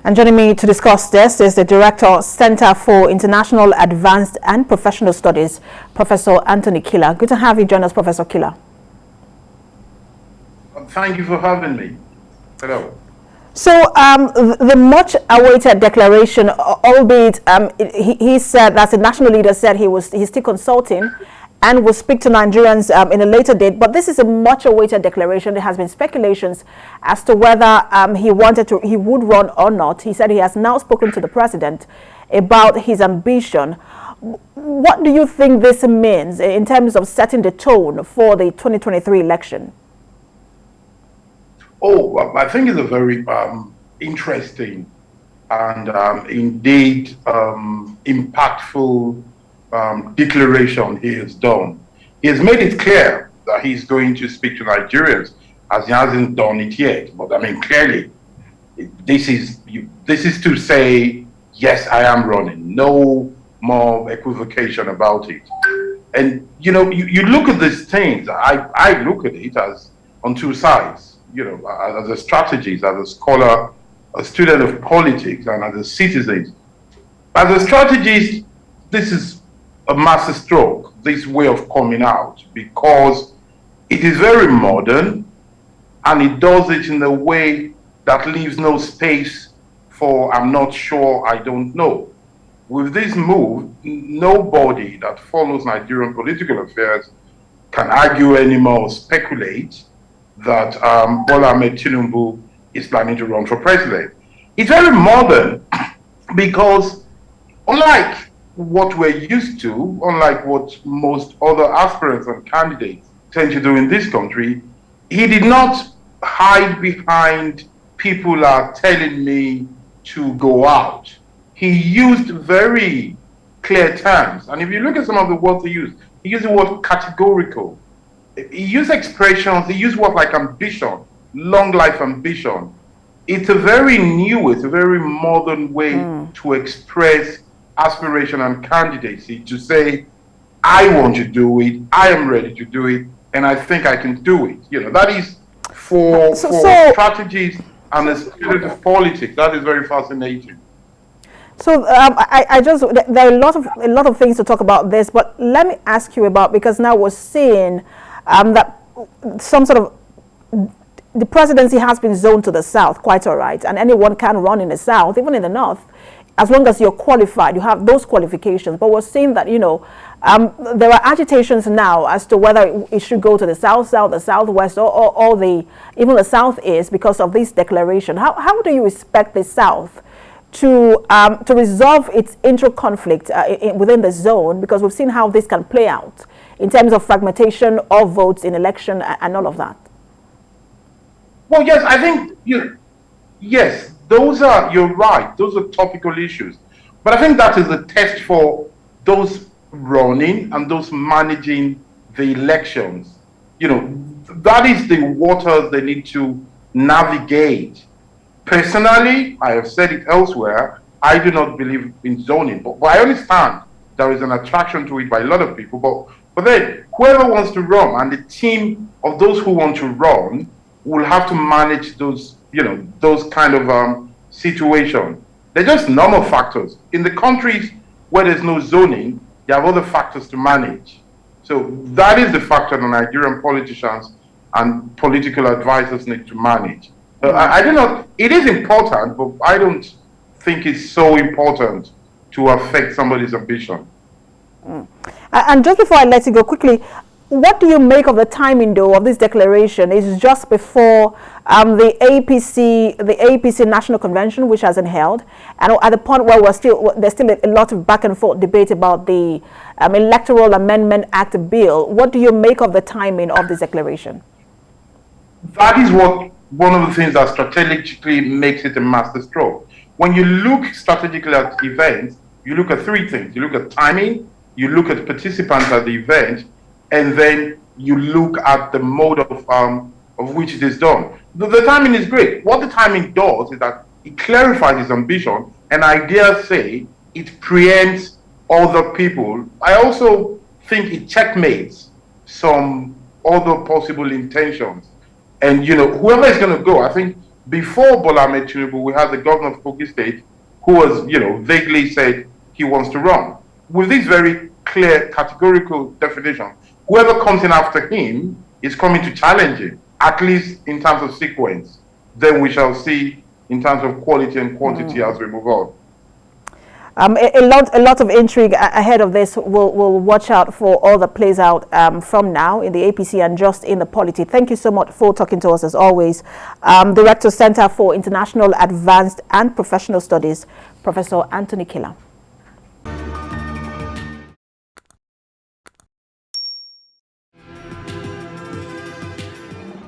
And joining me to discuss this is the Director, Center for International Advanced and Professional Studies, Professor Anthony Kil. Good to have you join us, Professor Kil. Thank you for having me. Hello. So the much-awaited declaration, albeit he said that the national leader said he's still consulting and will speak to Nigerians in a later date. But this is a much-awaited declaration. There has been speculations as to whether he would run or not. He said he has now spoken to the president about his ambition. What do you think this means in terms of setting the tone for the 2023 election? Oh, I think it's a very interesting and indeed impactful declaration he has done. He has made it clear that he's going to speak to Nigerians, as he hasn't done it yet. But I mean, clearly, this is to say, yes, I am running. No more equivocation about it. And you know, you look at these things. I look at it as on two sides. You know, as a strategist, as a scholar, a student of politics, and as a citizen. As a strategist, this is a masterstroke, this way of coming out, because it is very modern and it does it in a way that leaves no space for I'm not sure, I don't know. With this move, nobody that follows Nigerian political affairs can argue anymore or speculate that Bola Ahmed Tinubu is planning to run for president. It's very modern because unlike what we're used to, unlike what most other aspirants and candidates tend to do in this country, he did not hide behind people are telling me to go out. He used very clear terms. And if you look at some of the words he used the word categorical. He used expressions, he used words like ambition, long life ambition. It's a very modern way to express aspiration and candidacy, to say, I want to do it, I am ready to do it, and I think I can do it. You know, that is for strategies and the spirit of politics. That is very fascinating. So there are a lot of things to talk about this, but let me ask you about, because now we're seeing that some sort of the presidency has been zoned to the south, quite all right, and anyone can run in the south, even in the north, as long as you're qualified, you have those qualifications. But we're seeing that, you know, there are agitations now as to whether it should go to the south, the southwest, or even the southeast because of this declaration. How do you expect the south to resolve its inter-conflict within the zone, because we've seen how this can play out in terms of fragmentation of votes in election and all of that? Well, yes, I think, yes, you're right, those are topical issues. But I think that is a test for those running and those managing the elections. You know, that is the waters they need to navigate. Personally, I have said it elsewhere, I do not believe in zoning, but I understand there is an attraction to it by a lot of people. But then, whoever wants to run and the team of those who want to run will have to manage those, you know, those kind of situations. They're just normal factors. In the countries where there's no zoning, you have other factors to manage. So that is the factor the Nigerian politicians and political advisors need to manage. I do not, it is important, but I don't think it's so important to affect somebody's ambition. And just before I let you go quickly, what do you make of the timing, though, of this declaration? It's just before the APC National Convention, which hasn't held, and at the point where there's still a lot of back and forth debate about the Electoral Amendment Act bill. What do you make of the timing of this declaration? That is one of the things that strategically makes it a masterstroke. When you look strategically at events, you look at three things. You look at timing, you look at participants at the event, and then you look at the mode of which it is done. The timing is great. What the timing does is that it clarifies its ambition, and I dare say it preempts other people. I also think it checkmates some other possible intentions. And, you know, whoever is going to go, I think Before Bola Ahmed Tinubu, we had the governor of Kogi State who was, vaguely said he wants to run. With this very clear, categorical definition, whoever comes in after him is coming to challenge him, at least in terms of sequence. Then we shall see in terms of quality and quantity as we move on. A lot of intrigue ahead of this. We'll watch out for all that plays out from now in the APC and just in the polity. Thank you so much for talking to us as always. Director Center for International Advanced and Professional Studies, Professor Anthony Kil.